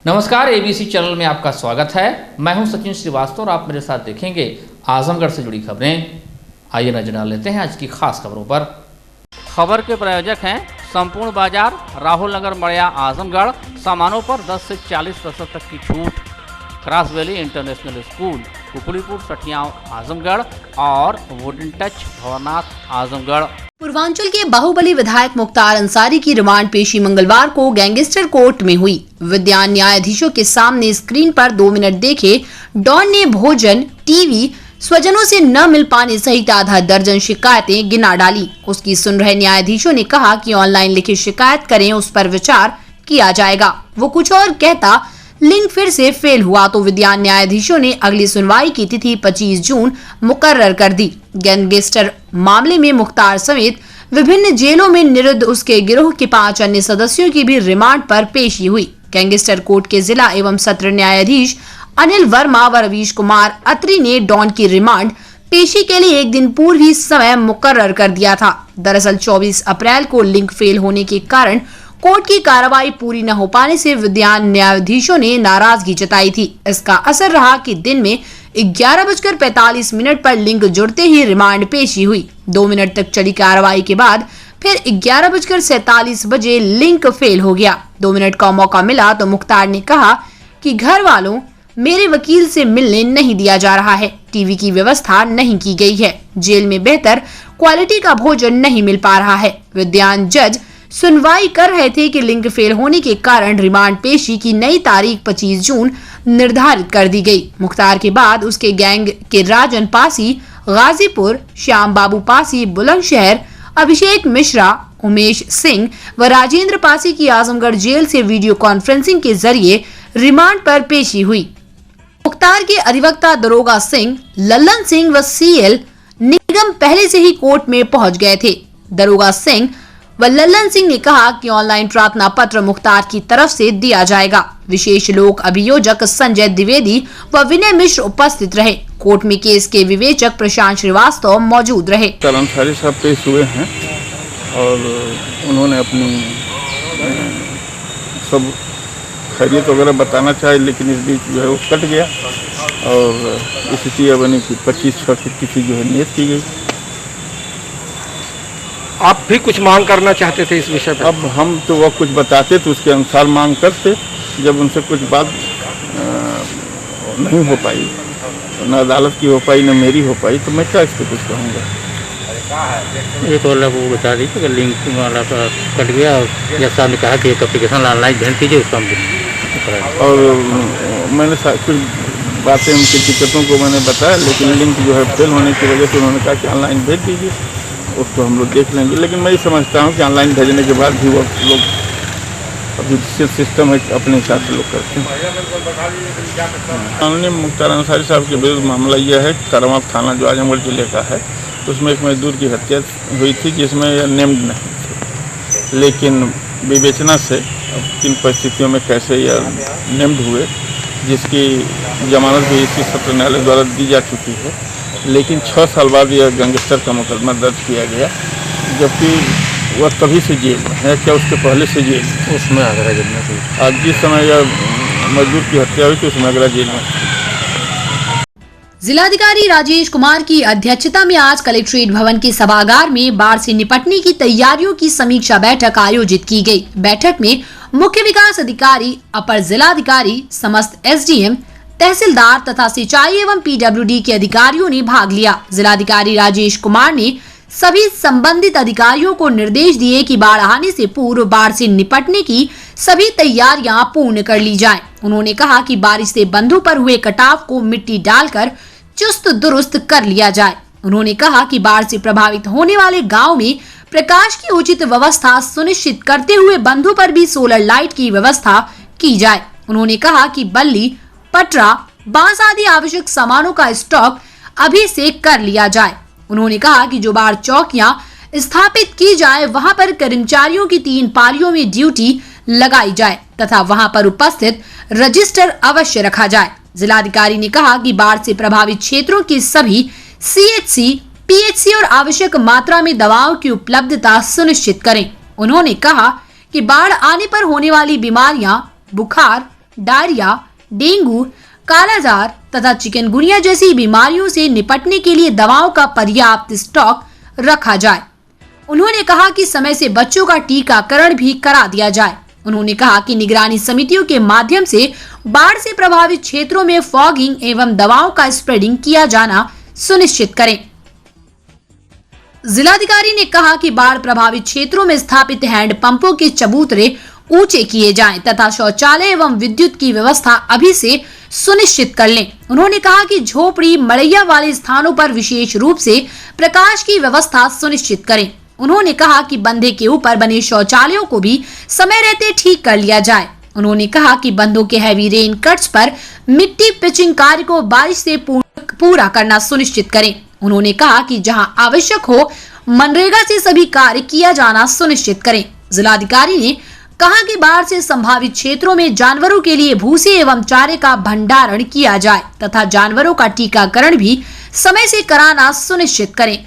नमस्कार, ABC channel में आपका स्वागत है। मैं हूं सचिन श्रीवास्तव और आप मेरे साथ देखेंगे आजमगढ़ से जुड़ी खबरें। आइए नजर डाल लेते हैं आज की खास खबरों पर। खबर के प्रायोजक हैं संपूर्ण बाजार, राहुल नगर, मड़िया, आजमगढ़। सामानों पर 10 से 40% तक की छूट। Cross valley international school, Kukulipur, Sathiyaon, Azamgarh और वुडन टच, भवनाथ, आजमगढ़। पूर्वांचल के बाहुबली विधायक मुख्तार अंसारी की रिमांड पेशी मंगलवार को गैंगस्टर कोर्ट में हुई। विद्यान न्यायाधीशों के सामने स्क्रीन पर 2 मिनट देखे डॉन ने भोजन, टीवी, स्वजनों से न मिल पाने सहित आधा दर्जन शिकायतें गिना डाली। उसकी सुन रहे न्यायाधीशों ने कहा कि ऑनलाइन लिखित शिकायत करें, उस पर विचार किया जाएगा। वो कुछ और कहता, लिंक फिर से फेल हुआ तो विद्यान न्यायाधीशों ने अगली सुनवाई की तिथि 25 जून मुकर्रर कर दी। गैंगस्टर मामले में मुख्तार समेत विभिन्न जेलों में निरुद्ध उसके गिरोह के 5 अन्य सदस्यों की भी रिमांड पर पेशी हुई। गैंगस्टर कोर्ट के जिला एवं सत्र न्यायाधीश अनिल वर्मा व रवीश कुमार अत्री ने डॉन की रिमांड पेशी के लिए एक दिन पूर्व ही समय मुकर्रर कर दिया था। दरअसल 24 अप्रैल को लिंक फेल होने के कारण कोर्ट की कार्रवाई पूरी न हो पाने से विद्यान न्यायाधीशों ने नाराजगी जताई थी। इसका असर रहा कि दिन में 11:45 पर लिंक जुड़ते ही रिमांड पेशी हुई। 2 मिनट तक चली कार्रवाई के बाद फिर 11:47 लिंक फेल हो गया। 2 मिनट का मौका मिला तो मुख्तार ने कहा कि घर वालों मेरे वकील से मिलने नहीं दिया जा रहा है, टीवी की व्यवस्था नहीं की गई है, जेल में बेहतर क्वालिटी का भोजन नहीं मिल पा रहा है। विद्यान जज सुनवाई कर रहे थे कि लिंक फेल होने के कारण रिमांड पेशी की नई तारीख 25 जून निर्धारित कर दी गई। मुख्तार के बाद उसके गैंग के राजन पासी, गाजीपुर, श्याम बाबू पासी, बुलंदशहर, अभिषेक मिश्रा, उमेश सिंह व राजेंद्र पासी की आजमगढ़ जेल से वीडियो कॉन्फ्रेंसिंग के जरिए रिमांड पर पेशी हुई। मुख्तार के अधिवक्ता दरोगा सिंह, लल्लन सिंह व सीएल निगम पहले से ही कोर्ट में पहुंच गए थे। दरोगा सिंह व लल्लन सिंह ने कहा कि ऑनलाइन प्रार्थना पत्र मुख्तार की तरफ से दिया जाएगा। विशेष लोक अभियोजक संजय द्विवेदी व विनय मिश्र उपस्थित रहे। कोर्ट में केस के विवेचक प्रशांत श्रीवास्तव मौजूद रहे। अंसारी साहब पेश हुए हैं और उन्होंने अपनी सब खैरियत वगैरह बताना चाहे, लेकिन इस बीच जो है वो कट गया और स्थिति बनी कि 25 की जो है नियत की गई। आप भी कुछ मांग करना चाहते थे इस विषय पर? अब हम तो वो कुछ बताते तो उसके अनुसार मांग करते। जब उनसे कुछ बात नहीं हो पाई, न अदालत की हो पाई न मेरी हो पाई, तो मैं क्या इस पर कुछ कहूँगा। ये तो वाला वो बता दीजिए कि लिंक वाला का कट गया और जब साहब ने कहा कि एक एप्लीकेशन ऑनलाइन भेज दीजिए, उसका और मैंने कुछ बातें उनकी दिक्कतों को मैंने बताया, लेकिन लिंक जो है फेल होने की वजह से उन्होंने कहा कि ऑनलाइन भेज दीजिए, उसको हम लोग देख लेंगे। लेकिन मैं ये समझता हूँ कि ऑनलाइन भेजने के बाद भी वो लोग अभी सिस्टम है अपने हिसाब से लोग करते हैं। माननीय मुख्तार अंसारी साहब के विरुद्ध मामला यह है कि करवा थाना जो आजमगढ़ जिले का है, उसमें एक मजदूर की हत्या हुई थी जिसमें यह नेम्ड नहीं थे, लेकिन विवेचना से किन परिस्थितियों में कैसे यह नेम्ड हुए, जिसकी जमानत भी इसी सत्र न्यायालय द्वारा दी जा चुकी है, लेकिन 6 साल बाद यह गैंगस्टर का मुकदमा दर्ज किया गया, जबकि वह तभी से जेल में है, क्या उसके पहले से जेल उसमें आगरा जेल में। आज जिस समय यह मजदूर की हत्या हुई थी उसमें आगरा जेल में। जिलाधिकारी राजेश कुमार की अध्यक्षता में आज कलेक्ट्रेट भवन के सभागार में बाढ़ से निपटने की तैयारियों की समीक्षा बैठक आयोजित की गई। बैठक में मुख्य विकास अधिकारी, अपर जिलाधिकारी, समस्त एसडीएम, तहसीलदार तथा सिंचाई एवं पीडब्ल्यूडी के अधिकारियों ने भाग लिया। जिलाधिकारी राजेश कुमार ने सभी संबंधित अधिकारियों को निर्देश दिए कि बाढ़ आने से पूर्व बाढ़ से निपटने की सभी तैयारियां पूर्ण कर ली जाएं। उन्होंने कहा कि बारिश से बंधों पर हुए कटाव को मिट्टी डालकर चुस्त दुरुस्त कर लिया जाए। उन्होंने कहा कि बाढ़ से प्रभावित होने वाले गाँव में प्रकाश की उचित व्यवस्था सुनिश्चित करते हुए बंधों पर भी सोलर लाइट की व्यवस्था की जाए। उन्होंने कहा कि बल्ली, पटरा, बांस आदि आवश्यक सामानों का स्टॉक अभी से कर लिया जाए। उन्होंने कहा कि जो बाढ़ चौकियां स्थापित की जाए वहां पर कर्मचारियों की 3 पालियों में ड्यूटी लगाई जाए तथा वहां पर उपस्थित रजिस्टर अवश्य रखा जाए। जिलाधिकारी ने कहा कि बाढ़ से प्रभावित क्षेत्रों के सभी सीएचसी, पीएचसी और आवश्यक मात्रा में दवाओं की उपलब्धता सुनिश्चित करें। उन्होंने कहा कि बाढ़ आने पर होने वाली बीमारियां, बुखार, डायरिया, डेंगू, कालाजार तथा चिकनगुनिया जैसी बीमारियों से निपटने के लिए दवाओं का पर्याप्त स्टॉक रखा जाए। उन्होंने कहा कि समय से बच्चों का टीकाकरण भी करा दिया जाए। उन्होंने कहा कि निगरानी समितियों के माध्यम से बाढ़ से प्रभावित क्षेत्रों में फॉगिंग एवं दवाओं का स्प्रेडिंग किया जाना सुनिश्चित करें। जिलाधिकारी ने कहा कि बाढ़ प्रभावित क्षेत्रों में स्थापित हैंडपंपों के चबूतरे ऊंचे किए जाएं तथा शौचालय एवं विद्युत की व्यवस्था अभी से सुनिश्चित कर लें। उन्होंने कहा कि झोपड़ी मड़ैया वाले स्थानों पर विशेष रूप से प्रकाश की व्यवस्था सुनिश्चित करें। उन्होंने कहा कि बंधे के ऊपर बने शौचालयों को भी समय रहते ठीक कर लिया जाए। उन्होंने कहा कि बंधों के हैवी रेन कट्स पर मिट्टी पिचिंग कार्य को बारिश से पूरा करना सुनिश्चित करें। उन्होंने कहा कि जहां आवश्यक हो मनरेगा से सभी कार्य किया जाना सुनिश्चित करें। जिलाधिकारी ने कहा कि बाढ़ से संभावित क्षेत्रों में जानवरों के लिए भूसे एवं चारे का भंडारण किया जाए तथा जानवरों का टीकाकरण भी समय से कराना सुनिश्चित करें।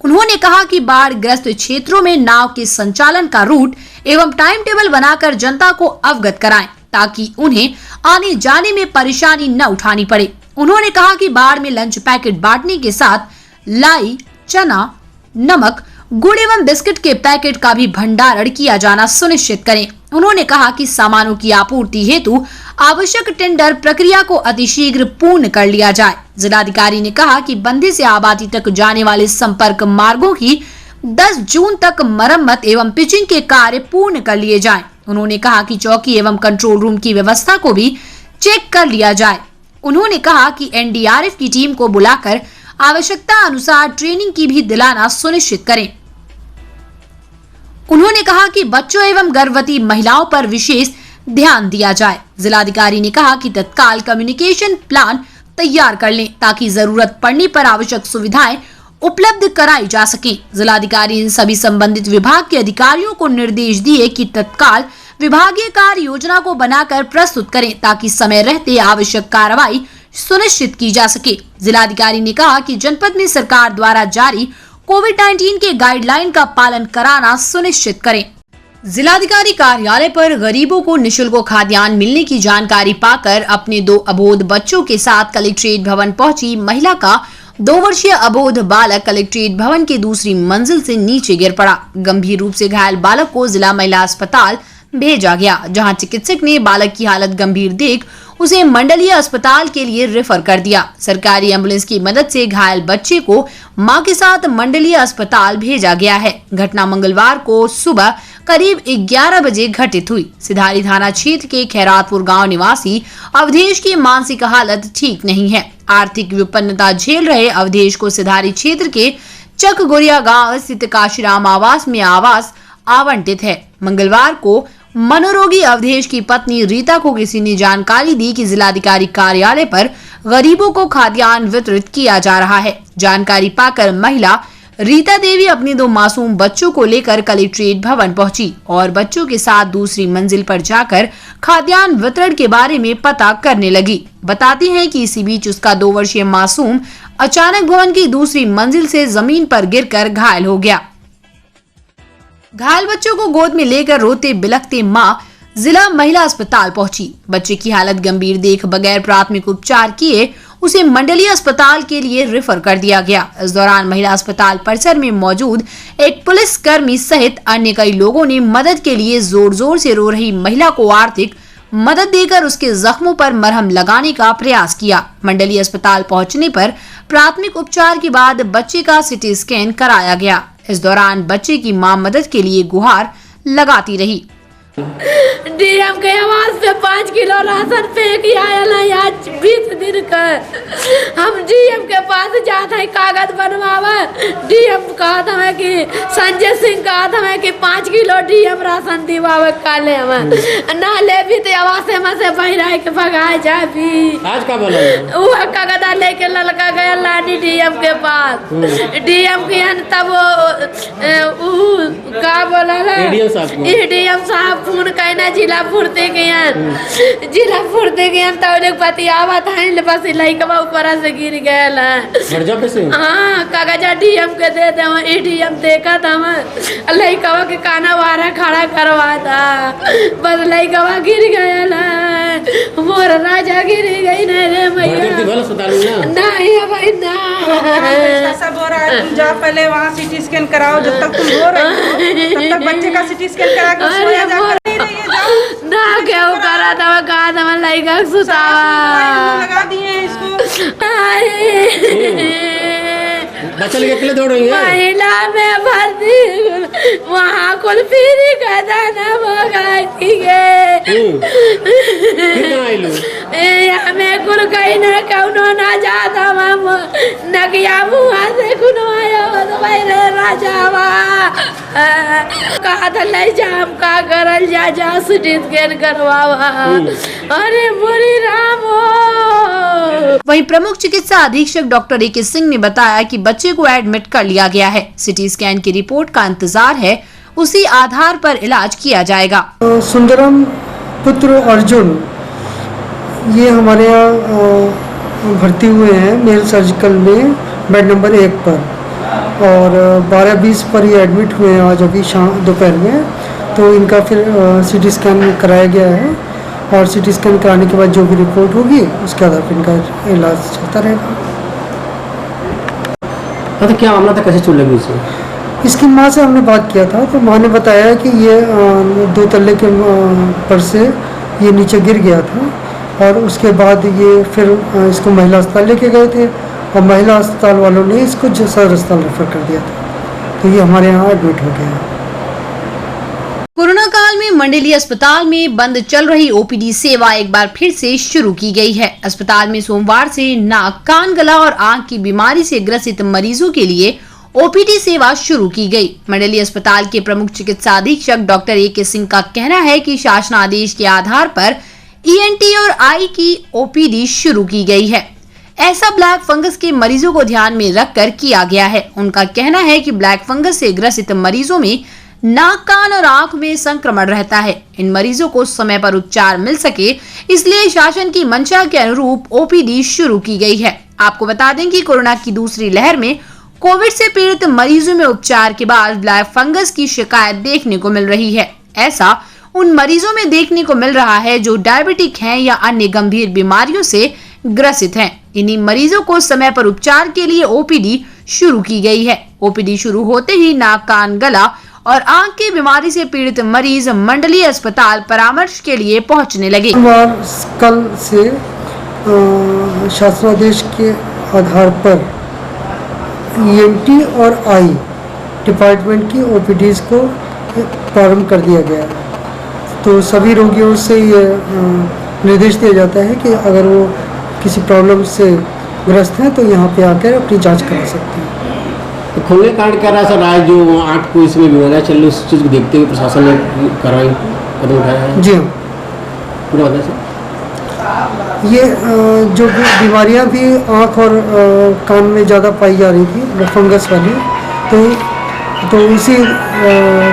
उन्होंने कहा कि बाढ़ ग्रस्त क्षेत्रों में नाव के संचालन का रूट एवं टाइम टेबल बनाकर जनता को अवगत कराएं ताकि उन्हें आने जाने में परेशानी न उठानी पड़े। उन्होंने कहा कि बाढ़ में लंच पैकेट बांटने के साथ लाई, चना, नमक, गुड़ एवं बिस्किट के पैकेट का भी भंडारण किया जाना सुनिश्चित करें। उन्होंने कहा कि सामानों की आपूर्ति हेतु आवश्यक टेंडर प्रक्रिया को अतिशीघ्र पूर्ण कर लिया जाए। जिलाधिकारी ने कहा कि बंधे से आबादी तक जाने वाले संपर्क मार्गों की 10 जून तक मरम्मत एवं पिचिंग के कार्य पूर्ण कर लिए जाएं। उन्होंने कहा कि चौकी एवं कंट्रोल रूम की व्यवस्था को भी चेक कर लिया जाए। उन्होंने कहा कि एनडीआरएफ की टीम को बुलाकर आवश्यकता अनुसार ट्रेनिंग की भी दिलाना सुनिश्चित करें। उन्होंने कहा कि बच्चों एवं गर्भवती महिलाओं पर विशेष ध्यान दिया जाए। जिलाधिकारी ने कहा कि तत्काल कम्युनिकेशन प्लान तैयार कर लें ताकि जरूरत पड़ने पर आवश्यक सुविधाएं उपलब्ध कराई जा सके। जिलाधिकारी इन सभी संबंधित विभाग के अधिकारियों को निर्देश दिए कि तत्काल विभागीय कार्य योजना को बनाकर प्रस्तुत करें ताकि समय रहते आवश्यक कार्रवाई सुनिश्चित की जा सके। जिलाधिकारी ने कहा कि जनपद में सरकार द्वारा जारी कोविड-19 के गाइडलाइन का पालन कराना सुनिश्चित करें। जिलाधिकारी कार्यालय पर गरीबों को निःशुल्क खाद्यान्न मिलने की जानकारी पाकर अपने 2 अबोध बच्चों के साथ कलेक्ट्रेट भवन पहुंची महिला का 2 वर्षीय अबोध बालक कलेक्ट्रेट भवन की दूसरी मंजिल से नीचे गिर पड़ा। गंभीर रूप से घायल बालक को जिला महिला अस्पताल भेजा गया, जहां चिकित्सक ने बालक की हालत गंभीर देख उसे मंडलीय अस्पताल के लिए रेफर कर दिया। सरकारी एम्बुलेंस की मदद से घायल बच्चे को मां के साथ मंडलीय अस्पताल भेजा गया है। घटना मंगलवार को सुबह करीब 11 बजे घटित हुई। सिधारी थाना क्षेत्र के खैरातपुर गांव निवासी अवधेश की मानसिक हालत ठीक नहीं है। आर्थिक विपन्नता झेल रहे अवधेश को सिधारी क्षेत्र के चकगुरिया गांव स्थित काशीराम आवास में आवास आवंटित है। मंगलवार को मनोरोगी अवधेश की पत्नी रीता को किसी ने जानकारी दी कि जिलाधिकारी कार्यालय पर गरीबों को खाद्यान्न वितरित किया जा रहा है। जानकारी पाकर महिला रीता देवी अपने 2 मासूम बच्चों को लेकर कलेक्ट्रेट भवन पहुंची और बच्चों के साथ दूसरी मंजिल पर जाकर खाद्यान्न वितरण के बारे में पता करने लगी। बताते हैं कि इसी बीच उसका 2 वर्षीय मासूम अचानक भवन की दूसरी मंजिल से जमीन पर गिरकर घायल हो गया। घायल बच्चों को गोद में लेकर रोते बिलखते मां जिला महिला अस्पताल पहुंची। बच्चे की हालत गंभीर देख बगैर प्राथमिक उपचार किए उसे मंडलीय अस्पताल के लिए रेफर कर दिया गया। इस दौरान महिला अस्पताल परिसर में मौजूद एक पुलिस कर्मी सहित अन्य कई लोगों ने मदद के लिए जोर जोर से रो रही महिला को आर्थिक मदद देकर उसके जख्मों पर मरहम लगाने का प्रयास किया। मंडलीय अस्पताल पहुंचने पर प्राथमिक उपचार के बाद बच्चे का सीटी स्कैन कराया गया। इस दौरान बच्चे की मां मदद के लिए गुहार लगाती रही। डीएम के आवाज पे 5 किलो राशन फेंक आयल है आज 20 दिन का। हम डीएम के पास जाते हैं कागज बनवावे। डीएम कहा था कि संजय सिंह कहा था कि 5 किलो डीएम राशन दिवावे काले में ना ले भी तो आवाज में से बहराई के भगाए जा भी। आज का बोला वो कागज लेके ललका गया लानी डीएम के पास। डीएम की तब का बोला डीएम साहब फोन कहना जिला फुर्ते के जीरापुर दे गए तौले पति आवत है बस लइकवा ऊपर से गिर गयल कर्जा पे से हाँ कागजा डीएम के दे दे एटीएम देखा था लइकवा के काना वारा खड़ा करवा था बस लइकवा गिर गयल मोर राजा गिर गई नहीं रे मैया नहीं भाई ना सब हो रहा है। तुम जाओ पहले वहाँ सीटी स्कैन कराओ, जब तक तुम हो रही हो तब तक बच्चे का सीटी स्कैन करा के सोया जा कर नहीं रही है। जाओ ना क्या करा था कहा था लइका सुतावा लगा दिए हैं इसको। बच्चा लेके अकेले दौड़ रही है। महिला में भर्ती वहाँ कुल फ्री का दाना मंगाई हमें कुल कहीं न कौनो ना जाता नकिया मुँह से कुनो आया राजावा कहा था ले जा हम का करल जा सीटी स्कैन करवावा अरे मोरी राम हो। वहीं प्रमुख चिकित्सा अधीक्षक डॉक्टर ए के सिंह ने बताया कि बच्चे को एडमिट कर लिया गया है, सिटी स्कैन की रिपोर्ट का इंतजार है, उसी आधार पर इलाज किया जाएगा। सुंदरम पुत्र अर्जुन ये हमारे यहाँ भर्ती हुए हैं मेल सर्जिकल में बेड नंबर 1 पर और 12:20 पर ये एडमिट हुए हैं आज अभी शाम दोपहर में। तो इनका फिर सीटी स्कैन कराया गया है और सीटी स्कैन कराने के बाद जो भी रिपोर्ट होगी उसके आधार पर इनका इलाज चलता रहेगा। तो क्या मामला था, कैसे चोट लगी उसे? इसकी माँ से हमने बात किया था तो माँ ने बताया कि ये 2 तल्ले के पर से ये नीचे गिर गया था और उसके बाद ये फिर इसको महिला अस्पताल लेके गए थे और महिला अस्पताल वालों ने इसको सदर अस्पताल रेफर कर दिया था। तो ये हमारे यहाँ एडमिट हो गया है। कोरोना काल में मंडली अस्पताल में बंद चल रही ओपीडी सेवा एक बार फिर से शुरू की गई है। अस्पताल में सोमवार से नाक, कान, गला और आंख की बीमारी से ग्रसित मरीजों के लिए ओपीडी सेवा शुरू की गई। मंडली अस्पताल के प्रमुख चिकित्सा अधीक्षक डॉक्टर ए के सिंह का कहना है कि शासनादेश के आधार पर ईएनटी और आई की ओपीडी शुरू की गई है। ऐसा ब्लैक फंगस के मरीजों को ध्यान में रखकर किया गया है। उनका कहना है कि ब्लैक फंगस से ग्रसित मरीजों में नाक, कान और आंख में संक्रमण रहता है। इन मरीजों को समय पर उपचार मिल सके इसलिए शासन की मंशा के अनुरूप ओपीडी शुरू की गई है। आपको बता दें कि कोरोना की दूसरी लहर में कोविड से पीड़ित मरीजों में उपचार के बाद ब्लैक फंगस की शिकायत देखने को मिल रही है। ऐसा उन मरीजों में देखने को मिल रहा है जो डायबिटिक हैं या अन्य गंभीर बीमारियों से ग्रसित हैं। इन्हीं मरीजों को समय पर उपचार के लिए ओपीडी शुरू की गई है। ओपीडी शुरू होते ही नाक, कान, गला और आंख की बीमारी से पीड़ित मरीज मंडलीय अस्पताल परामर्श के लिए पहुंचने लगे। कल से शासनादेश के आधार पर ईएनटी और आई डिपार्टमेंट की ओपीडीज को प्रारंभ कर दिया गया है। तो सभी रोगियों से ये निर्देश दिया जाता है कि अगर वो किसी प्रॉब्लम से ग्रस्त हैं तो यहाँ पे आकर अपनी जांच करा सकते हैं। तो खुलने का कारण क्या रहा सर? आज जो 8 को इसमें बीमारियाँ चल रही उस चीज़ को देखते हुए प्रशासन ने कार्रवाई कदम उठाया है? जी हाँ, पूरा बताया सर। ये जो बीमारियाँ भी आँख और कान में ज़्यादा पाई जा रही थी फंगस वाली, तो इसी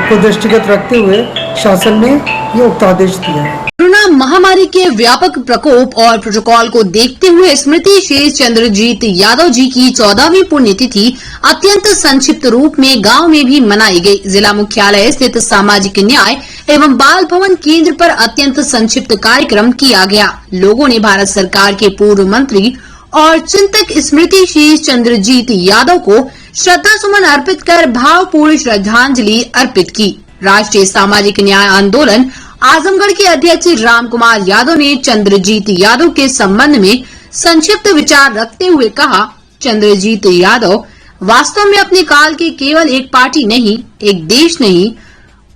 को दृष्टिगत रखते हुए शासन ने ये उक्तादेश दिया है। कोरोना महामारी के व्यापक प्रकोप और प्रोटोकॉल को देखते हुए स्मृति शेष चंद्रजीत यादव जी की 14वीं पुण्यतिथि अत्यंत संक्षिप्त रूप में गांव में भी मनाई गई। जिला मुख्यालय स्थित सामाजिक न्याय एवं बाल भवन केंद्र पर अत्यंत संक्षिप्त कार्यक्रम किया गया। लोगों ने भारत सरकार के पूर्व मंत्री और चिंतक स्मृति शेष चंद्रजीत यादव को श्रद्धा सुमन अर्पित कर भावपूर्ण श्रद्धांजलि अर्पित की। राष्ट्रीय सामाजिक न्याय आंदोलन आजमगढ़ के अध्यक्ष राम कुमार यादव ने चंद्रजीत यादव के संबंध में संक्षिप्त विचार रखते हुए कहा, चंद्रजीत यादव वास्तव में अपने काल के केवल एक पार्टी नहीं, एक देश नहीं,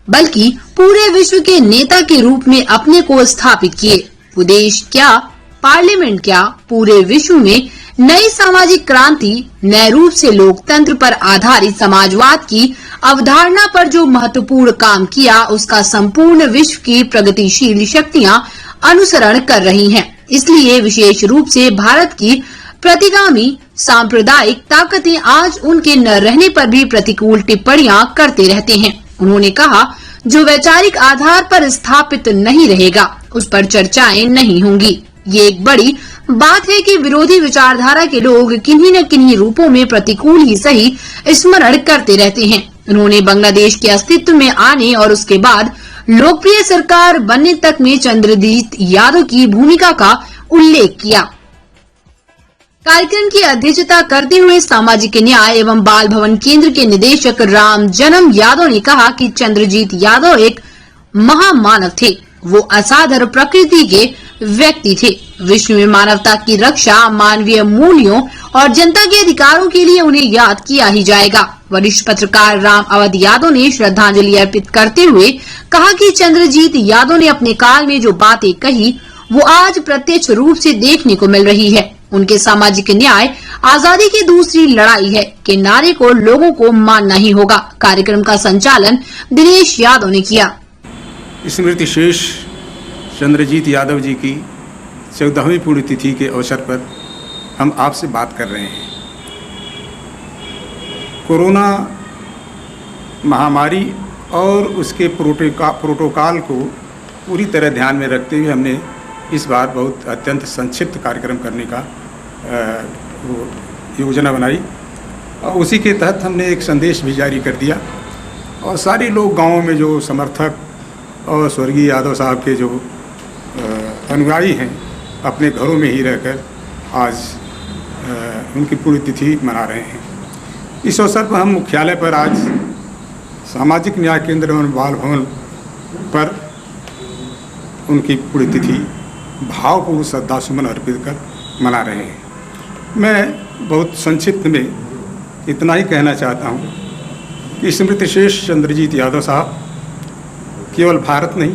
बल्कि पूरे विश्व के नेता के रूप में अपने को स्थापित किए। वो देश क्या, पार्लियामेंट क्या, पूरे विश्व में नई सामाजिक क्रांति, नए रूप से लोकतंत्र पर आधारित समाजवाद की अवधारणा पर जो महत्वपूर्ण काम किया, उसका संपूर्ण विश्व की प्रगतिशील शक्तियां अनुसरण कर रही हैं। इसलिए विशेष रूप से भारत की प्रतिगामी सांप्रदायिक ताकतें आज उनके न रहने पर भी प्रतिकूल टिप्पणियां करते रहते हैं। उन्होंने कहा, जो वैचारिक आधार पर स्थापित नहीं रहेगा उस पर चर्चाएं नहीं होंगी। ये एक बड़ी बात है कि विरोधी विचारधारा के लोग किन्हीं न किन्हीं रूपों में प्रतिकूल ही सही स्मरण करते रहते हैं। उन्होंने बांग्लादेश के अस्तित्व में आने और उसके बाद लोकप्रिय सरकार बनने तक में चंद्रजीत यादव की भूमिका का उल्लेख किया। कार्यक्रम की अध्यक्षता करते हुए सामाजिक न्याय एवं बाल भवन केंद्र के निदेशक राम जन्म यादव ने कहा कि चंद्रजीत यादव एक महामानव थे। वो असाधारण प्रकृति के व्यक्ति थे। विश्व में मानवता की रक्षा, मानवीय मूल्यों और जनता के अधिकारों के लिए उन्हें याद किया ही जाएगा। वरिष्ठ पत्रकार राम अवध यादव ने श्रद्धांजलि अर्पित करते हुए कहा कि चंद्रजीत यादव ने अपने काल में जो बातें कही वो आज प्रत्यक्ष रूप से देखने को मिल रही है। उनके सामाजिक न्याय आजादी की दूसरी लड़ाई है के नारे को लोगों को मानना ही होगा। कार्यक्रम का संचालन दिनेश यादव ने किया। स्मृति शेष चंद्रजीत यादव जी की 14वीं पुण्यतिथि के अवसर पर हम आपसे बात कर रहे हैं। कोरोना महामारी और उसके प्रोटोकॉल को पूरी तरह ध्यान में रखते हुए हमने इस बार बहुत अत्यंत संक्षिप्त कार्यक्रम करने का योजना बनाई और उसी के तहत हमने एक संदेश भी जारी कर दिया और सारे लोग गाँव में जो समर्थक और स्वर्गीय यादव साहब के जो अनुयायी हैं अपने घरों में ही रहकर आज उनकी पुण्यतिथि मना रहे हैं। इस अवसर पर हम मुख्यालय पर आज सामाजिक न्याय केंद्र एवं बाल भवन पर उनकी पुण्यतिथि भावपूर्ण श्रद्धासुमन अर्पित कर मना रहे हैं। मैं बहुत संक्षिप्त में इतना ही कहना चाहता हूँ कि स्मृति शेष चंद्रजीत यादव साहब केवल भारत नहीं,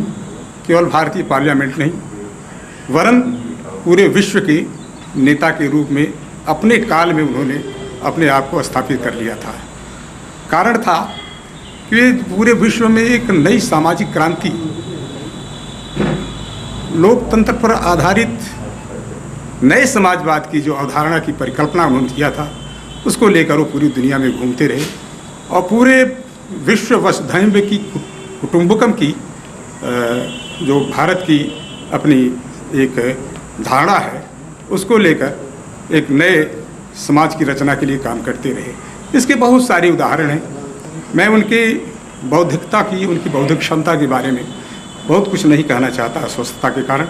केवल भारतीय पार्लियामेंट नहीं, वरन पूरे विश्व के नेता के रूप में अपने काल में उन्होंने अपने आप को स्थापित कर लिया था। कारण था कि पूरे विश्व में एक नई सामाजिक क्रांति, लोकतंत्र पर आधारित नए समाजवाद की जो अवधारणा की परिकल्पना उन्होंने किया था, उसको लेकर वो पूरी दुनिया में घूमते रहे और पूरे विश्व वसुधैव की कुटुंबकम की जो भारत की अपनी एक धारणा है, उसको लेकर एक नए समाज की रचना के लिए काम करते रहे। इसके बहुत सारे उदाहरण हैं। मैं उनके बौद्धिकता की, उनकी बौद्धिक क्षमता के बारे में बहुत कुछ नहीं कहना चाहता अस्वस्थता के कारण,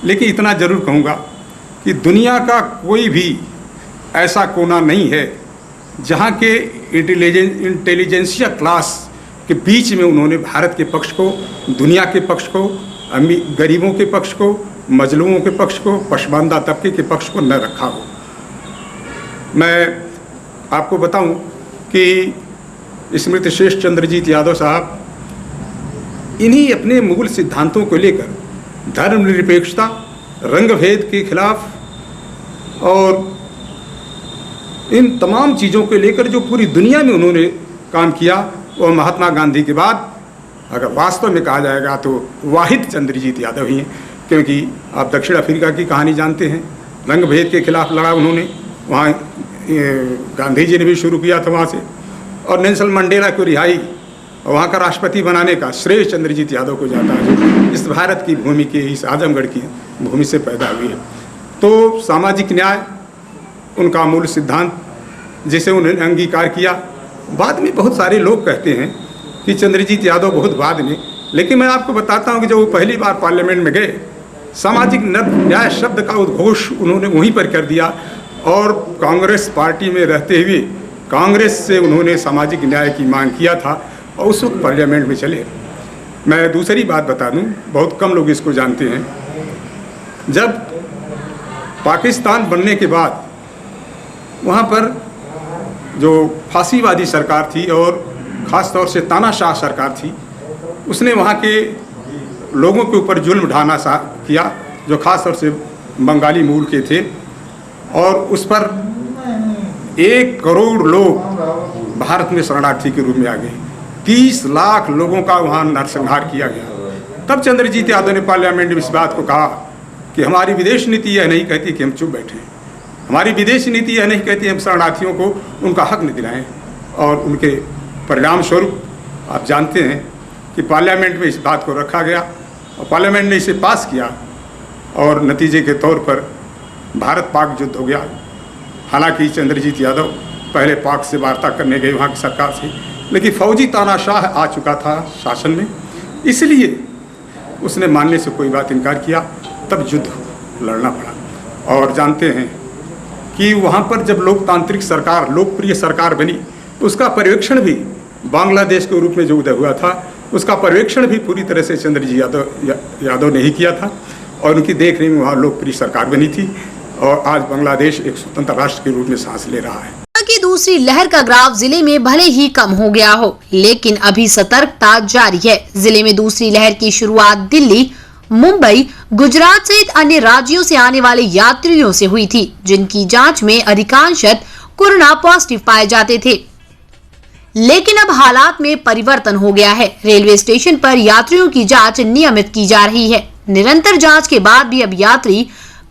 लेकिन इतना ज़रूर कहूँगा कि दुनिया का कोई भी ऐसा कोना नहीं है जहाँ के इंटेलिजेंसिया क्लास के बीच में उन्होंने भारत के पक्ष को, दुनिया के पक्ष को, गरीबों के पक्ष को, मजलूमों के पक्ष को, पसमानदा तबके के पक्ष को न रखा हो। मैं आपको बताऊं कि स्मृति शेष चंद्रजीत यादव साहब इन्हीं अपने मूल सिद्धांतों को लेकर धर्मनिरपेक्षता, रंगभेद के खिलाफ और इन तमाम चीज़ों को लेकर जो पूरी दुनिया में उन्होंने काम किया, वह महात्मा गांधी के बाद अगर वास्तव में कहा जाएगा तो वाहिद चंद्रजीत यादव ही हैं। क्योंकि आप दक्षिण अफ्रीका की कहानी जानते हैं, रंगभेद के खिलाफ लड़ा उन्होंने, वहाँ गांधी जी ने भी शुरू किया था वहाँ से, और नेल्सन मंडेला को रिहाई और वहाँ का राष्ट्रपति बनाने का श्रेय चंद्रजीत यादव को जाता है, जो इस भारत की भूमि के, इस आजमगढ़ की भूमि से पैदा हुई है। तो सामाजिक न्याय उनका मूल सिद्धांत, जिसे उन्होंने अंगीकार किया। बाद में बहुत सारे लोग कहते हैं कि चंद्रजीत यादव बहुत बाद में, लेकिन मैं आपको बताता हूँ कि जब वो पहली बार पार्लियामेंट में गए, सामाजिक न्याय शब्द का उद्घोष उन्होंने वहीं पर कर दिया और कांग्रेस पार्टी में रहते हुए कांग्रेस से उन्होंने सामाजिक न्याय की मांग किया था और उस वक्त पार्लियामेंट में चले। मैं दूसरी बात बता दूं, बहुत कम लोग इसको जानते हैं, जब पाकिस्तान बनने के बाद वहाँ पर जो फांसीवादी सरकार थी और ख़ास तौर से तानाशाह सरकार थी, उसने वहाँ के लोगों के ऊपर जुल्म ढाना किया, जो ख़ास तौर से बंगाली मूल के थे, और उस पर 1 करोड़ लोग भारत में शरणार्थी के रूप में आ गए। 30 लाख लोगों का वहाँ नरसंहार किया गया। तब चंद्रजीत यादव ने पार्लियामेंट में इस बात को कहा कि हमारी विदेश नीति यह नहीं कहती कि हम चुप बैठें, हमारी विदेश नीति यह नहीं कहती हम शरणार्थियों को उनका हक नहीं दिलाएं। और उनके परिणाम स्वरूप आप जानते हैं कि पार्लियामेंट में इस बात को रखा गया और पार्लियामेंट ने इसे पास किया और नतीजे के तौर पर भारत पाक युद्ध हो गया। हालांकि चंद्रजीत यादव पहले पाक से वार्ता करने गए वहाँ की सरकार से, लेकिन फौजी तानाशाह आ चुका था शासन में, इसलिए उसने मानने से कोई बात इनकार किया, तब युद्ध लड़ना पड़ा। और जानते हैं कि वहाँ पर जब लोकतांत्रिक सरकार, लोकप्रिय सरकार बनी, उसका पर्यवेक्षण भी बांग्लादेश के रूप में जो उदय हुआ था, उसका पर्यवेक्षण भी पूरी तरह से चंद्रजीत यादव ने ही किया था और उनकी देखरेख में वहाँ लोकप्रिय सरकार बनी थी और आज बांग्लादेश एक स्वतंत्र राष्ट्र के रूप में सांस ले रहा है। की दूसरी लहर का ग्राफ जिले में भले ही कम हो गया हो, लेकिन अभी सतर्कता जारी है। जिले में दूसरी लहर की शुरुआत दिल्ली, मुंबई, गुजरात सहित अन्य राज्यों से आने वाले यात्रियों से हुई थी, जिनकी जांच में अधिकांशतः कोरोना पॉजिटिव पाए जाते थे। लेकिन अब हालात में परिवर्तन हो गया है। रेलवे स्टेशन पर यात्रियों की जांच नियमित की जा रही है। निरंतर जांच के बाद भी अब यात्री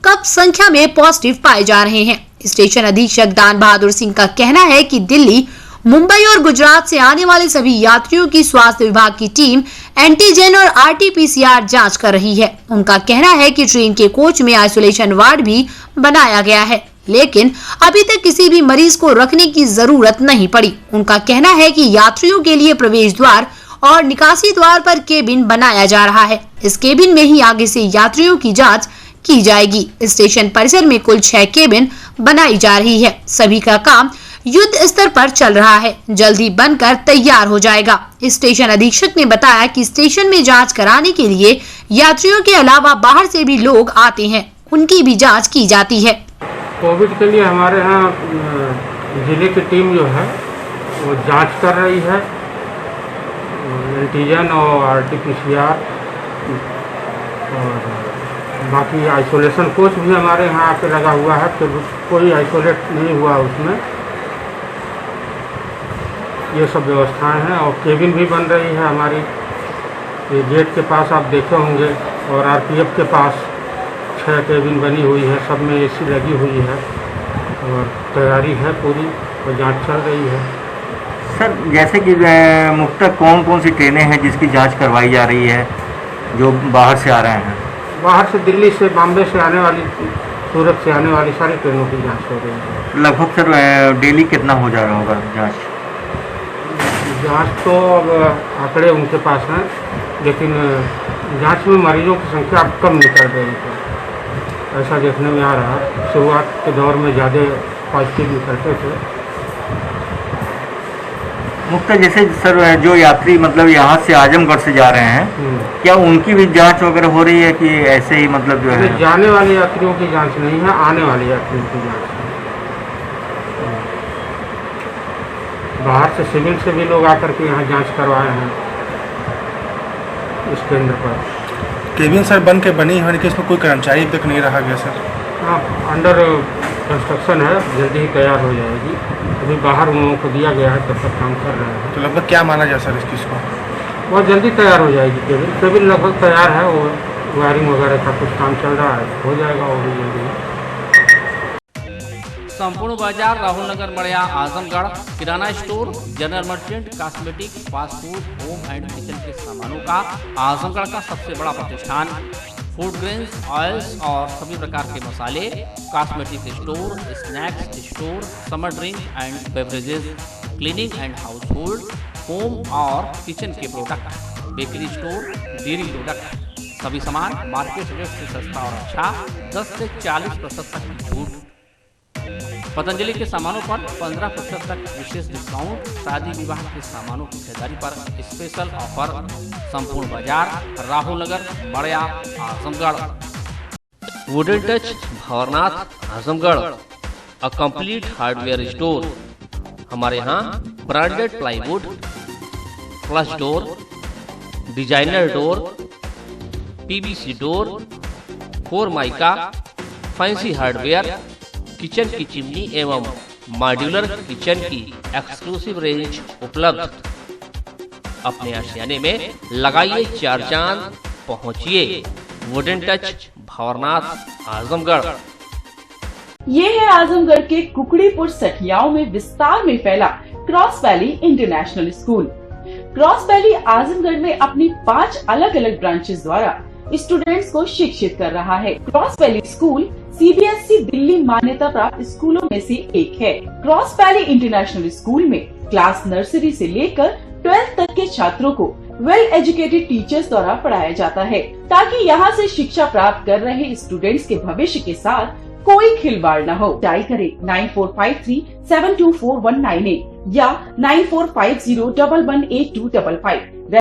कम संख्या में पॉजिटिव पाए जा रहे हैं। स्टेशन अधीक्षक दान बहादुर सिंह का कहना है कि दिल्ली, मुंबई और गुजरात से आने वाले सभी यात्रियों की स्वास्थ्य विभाग की टीम एंटीजन और आरटी-पीसीआर जांच कर रही है। उनका कहना है कि ट्रेन के कोच में आइसोलेशन वार्ड भी बनाया गया है, लेकिन अभी तक किसी भी मरीज को रखने की जरूरत नहीं पड़ी। उनका कहना है कि यात्रियों के लिए प्रवेश द्वार और निकासी द्वार पर केबिन बनाया जा रहा है। इस केबिन में ही आगे से यात्रियों की जांच की जाएगी। स्टेशन परिसर में कुल 6 केबिन बनाई जा रही है। सभी का काम युद्ध स्तर पर चल रहा है, जल्दी बनकर तैयार हो जाएगा। स्टेशन अधीक्षक ने बताया कि स्टेशन में जांच कराने के लिए यात्रियों के अलावा बाहर से भी लोग आते हैं, उनकी भी जांच की जाती है। कोविड के लिए हमारे यहाँ जिले की टीम जो है वो जांच कर रही है, एंटीजन और आरटी-पीसीआर, और बाकी आइसोलेशन कोच भी हमारे यहाँ आके लगा हुआ है, फिर कोई आइसोलेट नहीं हुआ उसमें। ये सब व्यवस्थाएं हैं और केबिन भी बन रही है हमारी। ये गेट के पास आप देखे होंगे और आरपीएफ के पास 6 केबिन बनी हुई है, सब में एसी लगी हुई है और तैयारी है पूरी और जांच चल रही है। सर, जैसे कि मुख्यतः कौन कौन सी ट्रेनें हैं जिसकी जांच करवाई जा रही है जो बाहर से आ रहे हैं? बाहर से, दिल्ली से, बॉम्बे से आने वाली, सूरत से आने वाली सारी ट्रेनों की जांच हो रही है। लगभग सर डेली कितना हो जा रहा होगा जांच? जांच तो अब आंकड़े उनके पास हैं, लेकिन जांच में मरीजों की संख्या अब कम निकल रही है, ऐसा देखने में आ रहा है। शुरुआत के दौर में ज़्यादा पॉजिटिव निकलते थे। मुख्य जैसे सर जो यात्री मतलब यहाँ से आजमगढ़ से जा रहे हैं, क्या उनकी भी जांच वगैरह हो रही है कि ऐसे ही मतलब जो है? जाने वाले यात्रियों की जांच नहीं है, आने वाले यात्रियों की जांच है। बाहर से, सिविल से भी लोग आकर के यहाँ जांच करवाए हैं इस केंद्र पर। केबिन सर बन के बनी है कि इसमें कोई कर्मचारी तक नहीं रहा गया सर? हाँ, अंडर कंस्ट्रक्शन है, जल्दी ही तैयार हो जाएगी। अभी बाहर उन लोगों को दिया गया है, तब तक काम कर रहे हैं। तो लगभग क्या माना जाए सर इस चीज़ को? बहुत जल्दी तैयार हो जाएगी केबिन। केबिन लगभग तैयार है, वो वायरिंग वगैरह का कुछ काम चल रहा है, हो जाएगा वो भी जल्दी। संपूर्ण बाजार, राहुल नगर, मड़िया, आजमगढ़, किराना store, general merchant, cosmetic, fast food, home and kitchen के सामानों का आजमगढ़ का सबसे बड़ा प्रतिष्ठान। फूड ग्रेन्स, ऑयल्स और सभी प्रकार के मसाले, cosmetic store, snacks store, summer drink and beverages, cleaning and house hold, home और किचन के product, bakery store, dairy product, सभी सामान मार्केट रेट से सस्ता और अच्छा, 10 से 40% तक की छूट। पतंजलि के सामानों पर 15% तक विशेष डिस्काउंट। शादी विवाह के सामानों की खरीदारी पर स्पेशल ऑफर। संपूर्ण बाजार, Rahul Nagar, Madiya, Azamgarh. Wooden touch, Bhanwarnath, Azamgarh, a complete hardware store. हमारे यहाँ branded plywood, flush door, designer door, PVC door, Formica, fancy hardware, kitchen की चिमनी एवं मॉड्यूलर किचन की एक्सक्लूसिव रेंज उपलब्ध। अपने आशियाने में लगाइए 4 चांद, पहुंचिए वुडन टच, भंवरनाथ, आजमगढ़। ये है आजमगढ़ के कुकड़ीपुर सठियाओं में विस्तार में फैला cross valley international school. Cross valley Azamgarh में अपनी 5 अलग अलग ब्रांचेस द्वारा स्टूडेंट्स को शिक्षित कर रहा है। Cross valley school CBSE Delhi मान्यता प्राप्त स्कूलों में से एक है। क्रॉस वैली इंटरनेशनल स्कूल में क्लास नर्सरी से लेकर 12th तक के छात्रों को वेल एजुकेटेड टीचर्स द्वारा पढ़ाया जाता है, ताकि यहाँ से शिक्षा प्राप्त कर रहे स्टूडेंट्स के भविष्य के साथ कोई खिलवाड़ न हो। डायल करें 9453724198 या 9450118255।